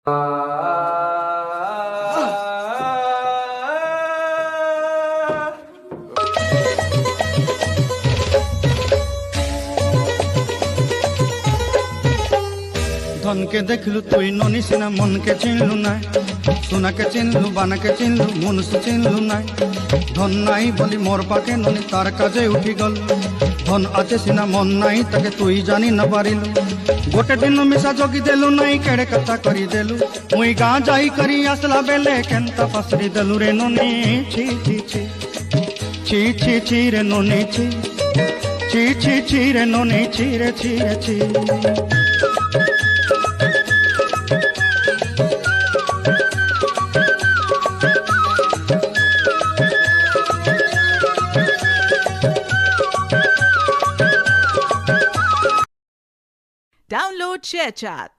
ধনকে দেখলু তুই ননি সিনা মনকে চিনলু নাই, সোনাকে চিনলু বানাকে চিনলু মনুষ্য চিনলু নাই। ধন নাই বলি মোর পাকে ননি তার কাজে উঠি গল, ধন আছে সিনা মন নাই তাকে তুই জানি না পারিলু। গোটে দিন মিশা জগি দেলু নাই কেড়ে কথা করি দেলু, মুই গাঁ যাই করি আসলা বেলে কেনতা পাসরি দেলু রে ননি। ছি ছি ছি ছি ছি ছি রে ননি ছি ছি ছি ছি রে ননি ছি রে ছি রে ছি। Download ShareChat.